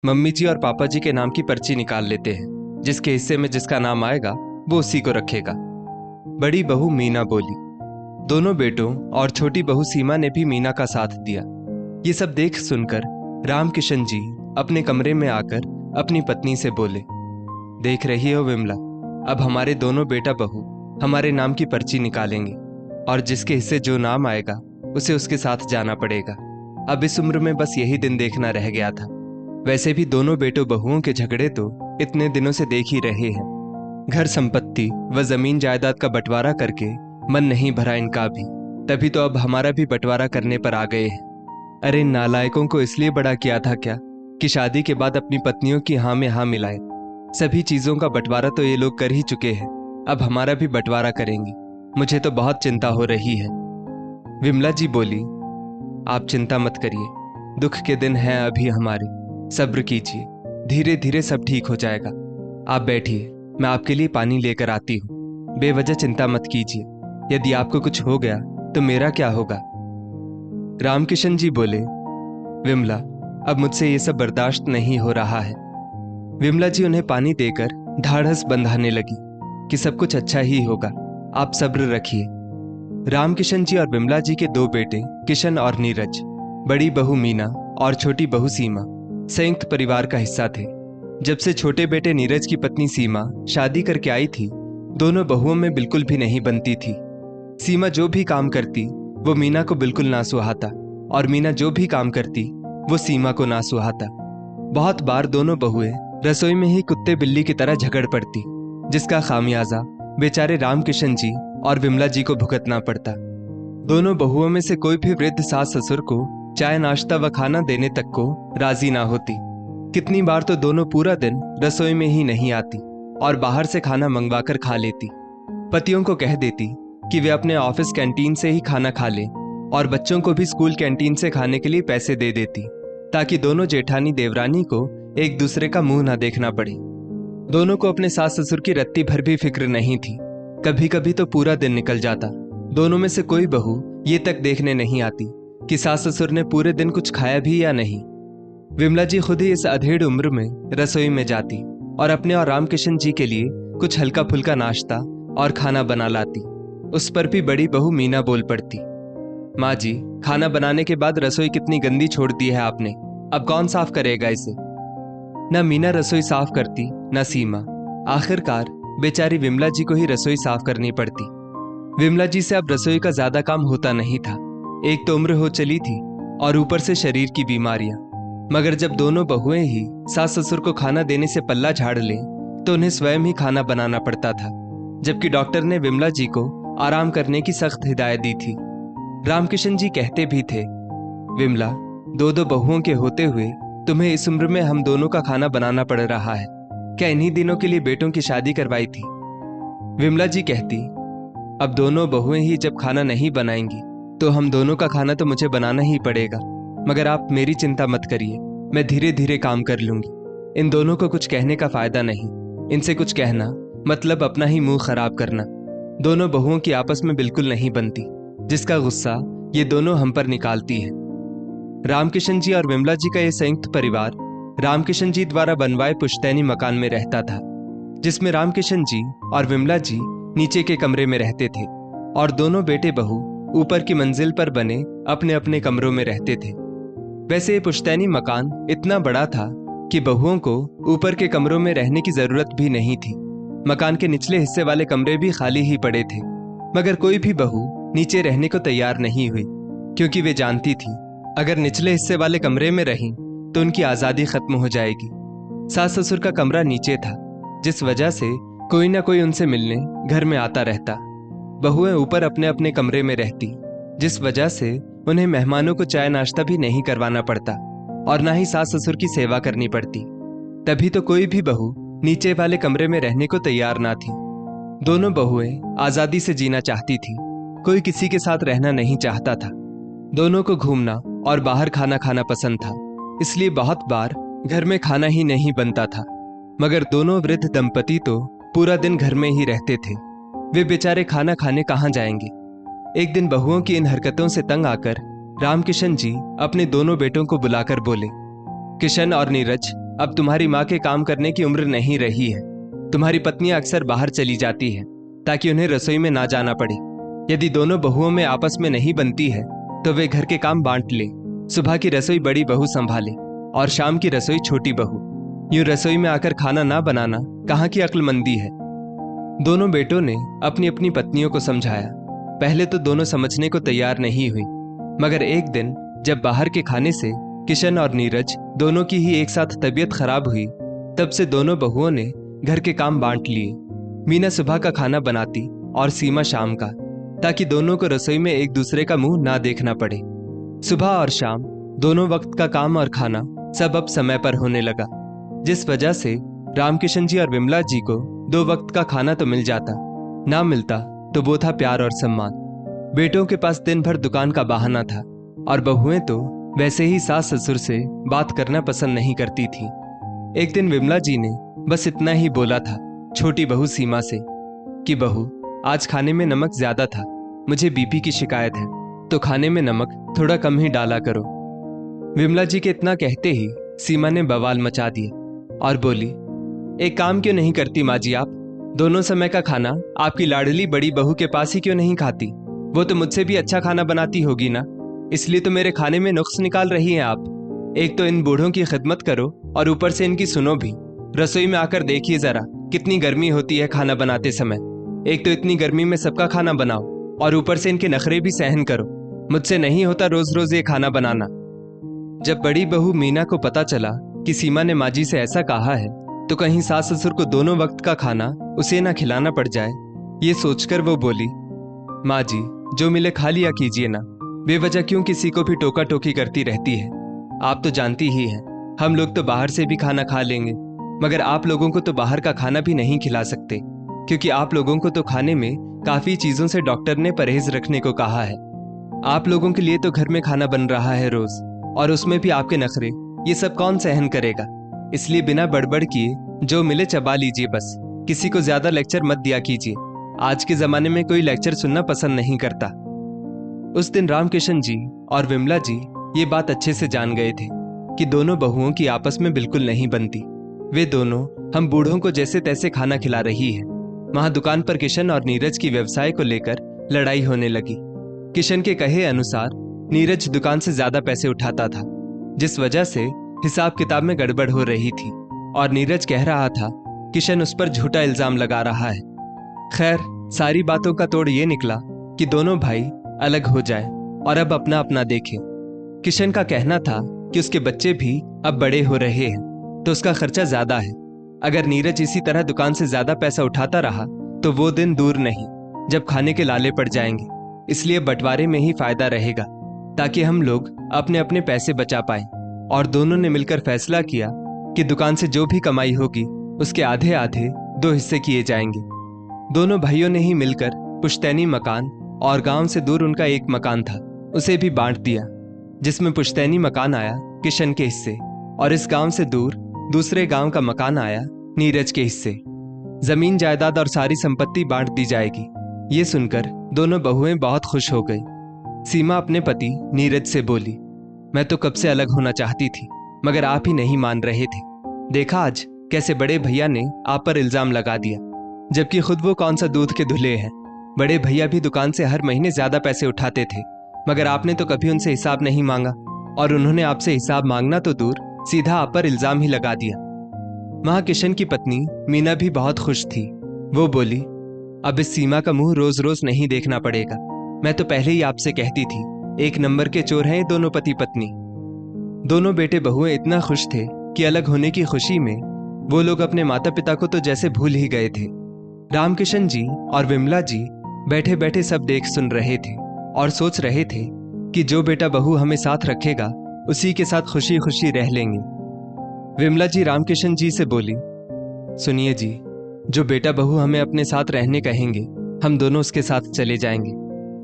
Mummy जी और पापा जी के नाम की पर्ची निकाल लेते हैं। जिसके हिस्से में जिसका नाम आएगा वो उसी को रखेगा। बड़ी बहू मीना बोली। दोनों बेटों और छोटी बहू सीमा ने भी मीना का साथ दिया। ये सब देख सुनकर रामकिशन जी अपने कमरे में आकर अपनी पत्नी से बोले, देख रही हो विमला, अब हमारे दोनों बेटा बहू हमारे नाम की पर्ची निकालेंगे और जिसके हिस्से जो नाम आएगा उसे उसके साथ जाना पड़ेगा। अब इस उम्र में बस यही दिन देखना रह गया था। वैसे भी दोनों बेटों बहुओं के झगड़े तो इतने दिनों से देख ही रहे हैं। घर संपत्ति व जमीन जायदाद का बंटवारा करके मन नहीं भरा इनका भी, तभी तो अब हमारा भी बंटवारा करने पर आ गए हैं। अरे इन नालायकों को इसलिए बड़ा किया था क्या कि शादी के बाद अपनी पत्नियों की हाँ में हाँ मिलाए। सभी चीजों का बंटवारा तो ये लोग कर ही चुके हैं, अब हमारा भी बंटवारा करेंगे। मुझे तो बहुत चिंता हो रही है। विमला जी बोली, आप चिंता मत करिए, दुख के दिन हैं अभी हमारे, सब्र कीजिए, धीरे धीरे सब ठीक हो जाएगा। आप बैठिए, मैं आपके लिए पानी लेकर आती हूँ। बेवजह चिंता मत कीजिए, यदि आपको कुछ हो गया तो मेरा क्या होगा। रामकिशन जी बोले, विमला अब मुझसे ये सब बर्दाश्त नहीं हो रहा है। विमला जी उन्हें पानी देकर ढाढ़स बंधाने लगी कि सब कुछ अच्छा ही होगा, आप सब्र रखिए। रामकिशन जी और विमला जी के दो बेटे किशन और नीरज, बड़ी बहू मीना और छोटी बहू सीमा संयुक्त परिवार का हिस्सा थे। जब से छोटे बेटे नीरज की पत्नी सीमा शादी करके आई थी, दोनों बहुओं में बिल्कुल भी नहीं बनती थी। सीमा जो भी काम करती वो मीना को बिल्कुल ना सुहाता और मीना जो भी काम करती वो सीमा को ना सुहाता। बहुत बार दोनों बहुएं रसोई में ही कुत्ते बिल्ली की तरह झगड़ पड़ती, जिसका खामियाजा बेचारे रामकिशन जी और विमला जी को भुगतना पड़ता। दोनों बहुओं में से कोई भी वृद्ध सास ससुर को चाय नाश्ता व खाना देने तक को राजी ना होती। कितनी बार तो दोनों पूरा दिन रसोई में ही नहीं आती और बाहर से खाना मंगवाकर खा लेती। पतियों को कह देती कि वे अपने ऑफिस कैंटीन से ही खाना खा लें और बच्चों को भी स्कूल कैंटीन से खाने के लिए पैसे दे देती, ताकि दोनों जेठानी देवरानी को एक दूसरे का मुंह ना देखना पड़े। दोनों को अपने सास ससुर की रत्ती भर भी फिक्र नहीं थी। कभी कभी तो पूरा दिन निकल जाता, दोनों में से कोई बहू ये तक देखने नहीं आती कि सास ससुर ने पूरे दिन कुछ खाया भी या नहीं। विमला जी खुद ही इस अधेड़ उम्र में रसोई में जाती और अपने और रामकिशन जी के लिए कुछ हल्का फुल्का नाश्ता और खाना बना लाती। उस पर भी बड़ी बहू मीना बोल पड़ती, माँ जी, खाना बनाने के बाद रसोई कितनी गंदी छोड़ दी है आपने, अब कौन साफ करेगा इसे। न मीना रसोई साफ करती न सीमा, आखिरकार बेचारी विमला जी को ही रसोई साफ करनी पड़ती। विमला जी से अब रसोई का ज्यादा काम होता नहीं था। एक तो उम्र हो चली थी और ऊपर से शरीर की बीमारियां। मगर जब दोनों बहुएं ही सास ससुर को खाना देने से पल्ला झाड़ लें तो उन्हें स्वयं ही खाना बनाना पड़ता था, जबकि डॉक्टर ने विमला जी को आराम करने की सख्त हिदायत दी थी। रामकिशन जी कहते भी थे, विमला, दो दो बहुओं के होते हुए तुम्हें इस उम्र में हम दोनों का खाना बनाना पड़ रहा है, क्या इन्हीं दिनों के लिए बेटों की शादी करवाई थी। विमला जी कहती, अब दोनों बहुएं ही जब खाना नहीं बनाएंगी तो हम दोनों का खाना तो मुझे बनाना ही पड़ेगा, मगर आप मेरी चिंता मत करिए, मैं धीरे धीरे काम कर लूंगी। इन दोनों को कुछ कहने का फायदा नहीं, इनसे कुछ कहना मतलब अपना ही मुंह खराब करना। दोनों बहुओं की आपस में बिल्कुल नहीं बनती, जिसका गुस्सा ये दोनों हम पर निकालती है। रामकिशन जी और विमला जी का ये संयुक्त परिवार रामकिशन जी द्वारा बनवाए पुश्तैनी मकान में रहता था, जिसमें रामकिशन जी और विमला जी नीचे के कमरे में रहते थे और दोनों बेटे बहू ऊपर की मंजिल पर बने अपने अपने कमरों में रहते थे। वैसे ये पुश्तैनी मकान इतना बड़ा था कि बहुओं को ऊपर के कमरों में रहने की जरूरत भी नहीं थी। मकान के निचले हिस्से वाले कमरे भी खाली ही पड़े थे, मगर कोई भी बहू नीचे रहने को तैयार नहीं हुई, क्योंकि वे जानती थी अगर निचले हिस्से वाले कमरे में रहीं तो उनकी आजादी खत्म हो जाएगी। सास ससुर का कमरा नीचे था, जिस वजह से कोई ना कोई उनसे मिलने घर में आता रहता। बहुएं ऊपर अपने अपने कमरे में रहती, जिस वजह से उन्हें मेहमानों को चाय नाश्ता भी नहीं करवाना पड़ता और ना ही सास ससुर की सेवा करनी पड़ती। तभी तो कोई भी बहू नीचे वाले कमरे में रहने को तैयार ना थी। दोनों बहुएं आजादी से जीना चाहती थी, कोई किसी के साथ रहना नहीं चाहता था। दोनों को घूमना और बाहर खाना खाना पसंद था, इसलिए बहुत बार घर में खाना ही नहीं बनता था। मगर दोनों वृद्ध दंपति तो पूरा दिन घर में ही रहते थे, वे बेचारे खाना खाने कहाँ जाएंगे। एक दिन बहुओं की इन हरकतों से तंग आकर रामकिशन जी अपने दोनों बेटों को बुलाकर बोले, किशन और नीरज, अब तुम्हारी माँ के काम करने की उम्र नहीं रही है। तुम्हारी पत्नी अक्सर बाहर चली जाती है ताकि उन्हें रसोई में ना जाना पड़े। यदि दोनों बहुओं में आपस में नहीं बनती है तो वे घर के काम बांट ले। सुबह की रसोई बड़ी बहू संभाले और शाम की रसोई छोटी बहू। यूं रसोई में आकर खाना ना बनाना कहाँ की अक्लमंदी है। दोनों बेटों ने अपनी अपनी पत्नियों को समझाया। पहले तो दोनों समझने को तैयार नहीं हुई, मगर एक दिन जब बाहर के खाने से किशन और नीरज दोनों की ही एक साथ तबीयत खराब हुई, तब से दोनों बहुओं ने घर के काम बांट लिए। मीना सुबह का खाना बनाती और सीमा शाम का, ताकि दोनों को रसोई में एक दूसरे का मुंह ना देखना पड़े। सुबह और शाम दोनों वक्त का काम और खाना सब अब समय पर होने लगा, जिस वजह से रामकिशन जी और विमला जी को 2 वक्त का खाना तो मिल जाता, ना मिलता तो वो था प्यार और सम्मान। बेटों के पास दिन भर दुकान का बहाना था और बहुएं तो वैसे ही सास ससुर से बात करना पसंद नहीं करती थी। एक दिन विमला जी ने बस इतना ही बोला था छोटी बहू सीमा से कि बहू, आज खाने में नमक ज्यादा था, मुझे बीपी की शिकायत है, तो खाने में नमक थोड़ा कम ही डाला करो। विमला जी के इतना कहते ही सीमा ने बवाल मचा दिया और बोली, एक काम क्यों नहीं करती माँ जी आप? दोनों समय का खाना आपकी लाडली बड़ी बहू के पास ही क्यों नहीं खाती? वो तो मुझसे भी अच्छा खाना बनाती होगी ना, इसलिए तो मेरे खाने में नुक्स निकाल रही हैं आप। एक तो इन बूढ़ों की खिदमत करो और ऊपर से इनकी सुनो भी। रसोई में आकर देखिए जरा कितनी गर्मी होती है खाना बनाते समय। एक तो इतनी गर्मी में सबका खाना बनाओ और ऊपर से इनके नखरे भी सहन करो। मुझसे नहीं होता रोज रोज ये खाना बनाना। जब बड़ी बहू मीना को पता चला कि सीमा ने माँ जी से ऐसा कहा है, तो कहीं सास ससुर को दोनों वक्त का खाना उसे ना खिलाना पड़ जाए, ये सोचकर वो बोली, माँ जी जो मिले खा लिया कीजिए ना, बेवजह क्यों किसी को भी टोका टोकी करती रहती है। आप तो जानती ही हैं, हम लोग तो बाहर से भी खाना खा लेंगे, मगर आप लोगों को तो बाहर का खाना भी नहीं खिला सकते, क्योंकि आप लोगों को तो खाने में काफी चीजों से डॉक्टर ने परहेज रखने को कहा है। आप लोगों के लिए तो घर में खाना बन रहा है रोज, और उसमें भी आपके नखरे, ये सब कौन सहन करेगा? इसलिए बिना बड़बड़ किए जो मिले चबा लीजिए बस। किसी को ज्यादा लेक्चर मत दिया कीजिए, आज के जमाने में कोई लेक्चर सुनना पसंद नहीं करता। उस दिन रामकिशन जी और विमला जी ये बात अच्छे से जान गए थे कि दोनों बहुओं की आपस में बिल्कुल नहीं बनती। वे दोनों हम बूढ़ों को जैसे तैसे खाना खिला रही है। वहां दुकान पर किशन और नीरज की व्यवसाय को लेकर लड़ाई होने लगी। किशन के कहे अनुसार नीरज दुकान से ज्यादा पैसे उठाता था, जिस वजह से हिसाब किताब में गड़बड़ हो रही थी, और नीरज कह रहा था किशन उस पर झूठा इल्जाम लगा रहा है। खैर, सारी बातों का तोड़ ये निकला कि दोनों भाई अलग हो जाए और अब अपना अपना देखें। किशन का कहना था कि उसके बच्चे भी अब बड़े हो रहे हैं, तो उसका खर्चा ज्यादा है। अगर नीरज इसी तरह दुकान से ज्यादा पैसा उठाता रहा तो वो दिन दूर नहीं जब खाने के लाले पड़ जाएंगे। इसलिए बंटवारे में ही फायदा रहेगा, ताकि हम लोग अपने अपने पैसे बचा पाए। और दोनों ने मिलकर फैसला किया कि दुकान से जो भी कमाई होगी उसके आधे आधे 2 हिस्से किए जाएंगे। दोनों भाइयों ने ही मिलकर पुश्तैनी मकान और गांव से दूर उनका एक मकान था, उसे भी बांट दिया, जिसमें पुश्तैनी मकान आया किशन के हिस्से और इस गांव से दूर दूसरे गांव का मकान आया नीरज के हिस्से। जमीन जायदाद और सारी संपत्ति बांट दी जाएगी। ये सुनकर दोनों बहुएं बहुत खुश हो गई। सीमा अपने पति नीरज से बोली, मैं तो कब से अलग होना चाहती थी, मगर आप ही नहीं मान रहे थे। देखा आज कैसे बड़े भैया ने आप पर इल्जाम लगा दिया, जबकि खुद वो कौन सा दूध के धुले हैं। बड़े भैया भी दुकान से हर महीने ज्यादा पैसे उठाते थे, मगर आपने तो कभी उनसे हिसाब नहीं मांगा, और उन्होंने आपसे हिसाब मांगना तो दूर, सीधा आप पर इल्जाम ही लगा दिया। वहां किशन की पत्नी मीना भी बहुत खुश थी। वो बोली, अब इस सीमा का मुंह रोज रोज नहीं देखना पड़ेगा। मैं तो पहले ही आपसे कहती थी, 1 नंबर के चोर हैं दोनों पति पत्नी। दोनों बेटे बहुएं इतना खुश थे कि अलग होने की खुशी में वो लोग अपने माता पिता को तो जैसे भूल ही गए थे। रामकिशन जी और विमला जी बैठे बैठे सब देख सुन रहे थे और सोच रहे थे कि जो बेटा बहू हमें साथ रखेगा उसी के साथ खुशी खुशी रह लेंगे। विमला जी रामकिशन जी से बोली, सुनिए जी, जो बेटा बहू हमें अपने साथ रहने कहेंगे हम दोनों उसके साथ चले जाएंगे।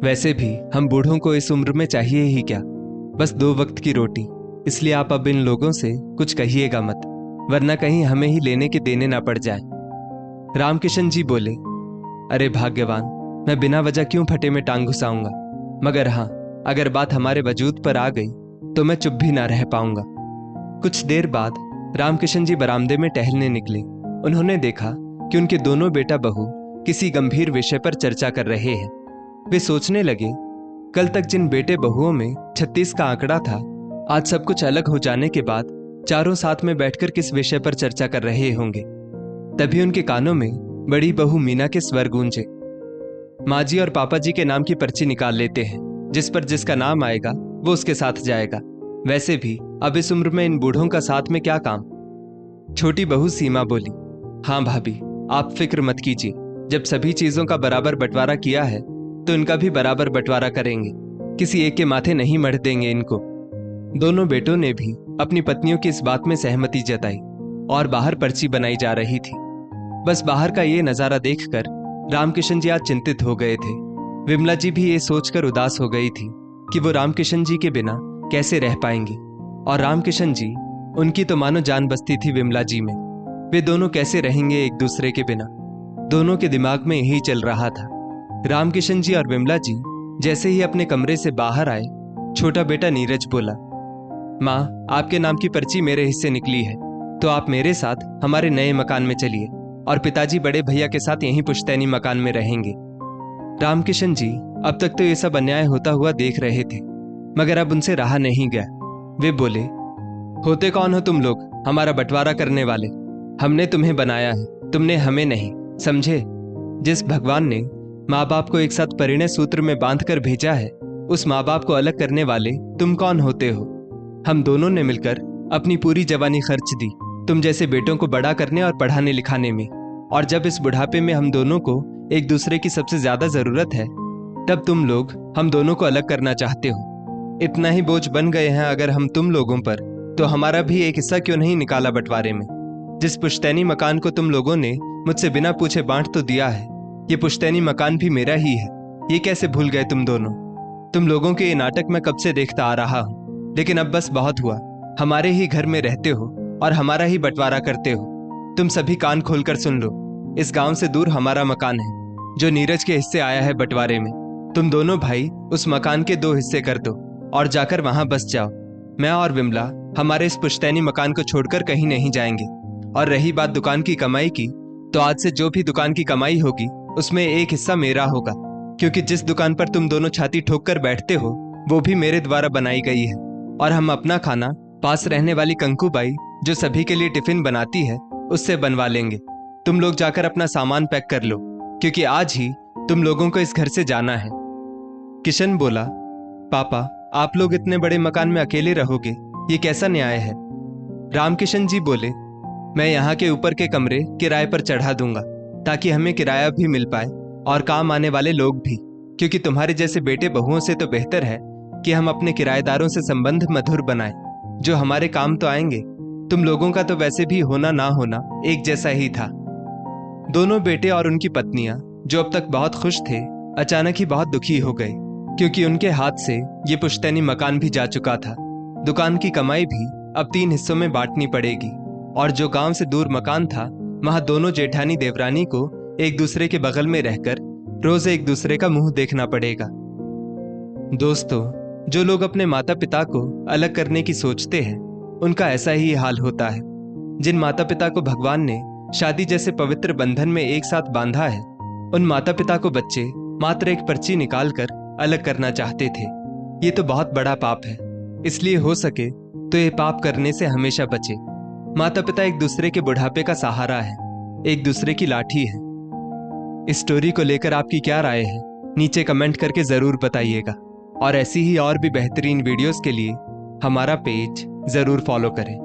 वैसे भी हम बूढ़ों को इस उम्र में चाहिए ही क्या, बस 2 वक्त की रोटी। इसलिए आप अब इन लोगों से कुछ कहिएगा मत, वरना कहीं हमें ही लेने के देने ना पड़ जाए। रामकिशन जी बोले, अरे भाग्यवान, मैं बिना वजह क्यों फटे में टांग घुसाऊंगा, मगर हाँ, अगर बात हमारे वजूद पर आ गई तो मैं चुप भी ना रह पाऊंगा। कुछ देर बाद रामकिशन जी बरामदे में टहलने निकले। उन्होंने देखा कि उनके दोनों बेटा बहू किसी गंभीर विषय पर चर्चा कर रहे हैं। वे सोचने लगे, कल तक जिन बेटे बहुओं में 36 का आंकड़ा था, आज सब कुछ अलग हो जाने के बाद चारों साथ में बैठकर किस विषय पर चर्चा कर रहे होंगे। तभी उनके कानों में बड़ी बहू मीना के स्वर गूंजे, माँ जी और पापा जी के नाम की पर्ची निकाल लेते हैं, जिस पर जिसका नाम आएगा वो उसके साथ जाएगा। वैसे भी अब इस उम्र में इन बूढ़ों का साथ में क्या काम। छोटी बहू सीमा बोली, हाँ भाभी, आप फिक्र मत कीजिए, जब सभी चीजों का बराबर बंटवारा किया है तो इनका भी बराबर बंटवारा करेंगे, किसी एक के माथे नहीं मढ़ देंगे इनको। दोनों बेटों ने भी अपनी पत्नियों की इस बात में सहमति जताई और बाहर पर्ची बनाई जा रही थी। बस बाहर का ये नजारा देखकर रामकिशन जी आज चिंतित हो गए थे। विमला जी भी ये सोचकर उदास हो गई थी कि वो रामकिशन जी के बिना कैसे रह पाएंगी, और रामकिशन जी, उनकी तो मानो जान बसती थी विमला जी में। वे दोनों कैसे रहेंगे एक दूसरे के बिना, दोनों के दिमाग में यही चल रहा था। रामकिशन जी और विमला जी जैसे ही अपने कमरे से बाहर आए, छोटा बेटा नीरज बोला, माँ, आपके नाम की पर्ची मेरे हिस्से निकली है, तो आप मेरे साथ हमारे नए मकान में चलिए और पिताजी बड़े भैया के साथ यहीं पुश्तैनी मकान में रहेंगे। रामकिशन जी अब तक तो ये सब अन्याय होता हुआ देख रहे थे, मगर अब उनसे रहा नहीं गया। वे बोले, होते कौन हो तुम लोग हमारा बंटवारा करने वाले? हमने तुम्हें बनाया है, तुमने हमें नहीं, समझे? जिस भगवान ने माँ बाप को एक साथ परिणय सूत्र में बांध कर भेजा है, उस माँ बाप को अलग करने वाले तुम कौन होते हो? हम दोनों ने मिलकर अपनी पूरी जवानी खर्च दी तुम जैसे बेटों को बड़ा करने और पढ़ाने लिखाने में, और जब इस बुढ़ापे में हम दोनों को एक दूसरे की सबसे ज्यादा जरूरत है, तब तुम लोग हम दोनों को अलग करना चाहते हो। इतना ही बोझ बन गए हैं अगर हम तुम लोगों पर, तो हमारा भी एक हिस्सा क्यों नहीं निकाला बंटवारे में? जिस पुश्तैनी मकान को तुम लोगों ने मुझसे बिना पूछे बांट तो दिया है, ये पुश्तैनी मकान भी मेरा ही है। ये कैसे भूल गए तुम दोनों? तुम लोगों के ये नाटक मैं कब से देखता आ रहा हूँ, लेकिन अब बस बहुत हुआ। हमारे ही घर में रहते हो और हमारा ही बंटवारा करते हो। तुम सभी कान खोलकर सुन लो, इस गांव से दूर हमारा मकान है जो नीरज के हिस्से आया है बंटवारे में। तुम दोनों भाई उस मकान के 2 हिस्से कर दो और जाकर वहां बस जाओ। मैं और विमला हमारे इस पुश्तैनी मकान को छोड़कर कहीं नहीं जाएंगे। और रही बात दुकान की कमाई की, तो आज से जो भी दुकान की कमाई होगी उसमें एक हिस्सा मेरा होगा, क्योंकि जिस दुकान पर तुम दोनों छाती ठोक कर बैठते हो वो भी मेरे द्वारा बनाई गई है। और हम अपना खाना पास रहने वाली कंकूबाई, जो सभी के लिए टिफिन बनाती है, उससे बनवा लेंगे। तुम लोग जाकर अपना सामान पैक कर लो, क्योंकि आज ही तुम लोगों को इस घर से जाना है। किशन बोला, पापा, आप लोग इतने बड़े मकान में अकेले रहोगे, ये कैसा न्याय है? रामकिशन जी बोले, मैं यहाँ के ऊपर के कमरे किराए पर चढ़ा दूंगा, ताकि हमें किराया भी मिल पाए और काम आने वाले लोग भी, क्योंकि तुम्हारे जैसे बेटे बहुओं से तो बेहतर है कि हम अपने किराएदारों से संबंध मधुर बनाएं, जो हमारे काम तो आएंगे। तुम लोगों का तो वैसे भी होना ना होना एक जैसा ही था। दोनों बेटे और उनकी पत्नियां, जो अब तक बहुत खुश थे, अचानक ही बहुत दुखी हो गए, क्योंकि उनके हाथ से ये पुश्तैनी मकान भी जा चुका था। दुकान की कमाई भी अब 3 हिस्सों में बांटनी पड़ेगी, और जो गांव से दूर मकान था, वहां दोनों जेठानी देवरानी को एक दूसरे के बगल में रहकर रोज एक दूसरे का मुंह देखना पड़ेगा। दोस्तों, जो लोग अपने माता पिता को अलग करने की सोचते हैं, उनका ऐसा ही हाल होता है। जिन माता पिता को भगवान ने शादी जैसे पवित्र बंधन में एक साथ बांधा है, उन माता पिता को बच्चे मात्र एक पर्ची निकालकर अलग करना चाहते थे। ये तो बहुत बड़ा पाप है, इसलिए हो सके तो ये पाप करने से हमेशा बचे। माता पिता एक दूसरे के बुढ़ापे का सहारा है, एक दूसरे की लाठी है। इस स्टोरी को लेकर आपकी क्या राय है, नीचे कमेंट करके जरूर बताइएगा। और ऐसी ही और भी बेहतरीन वीडियोस के लिए हमारा पेज जरूर फॉलो करें।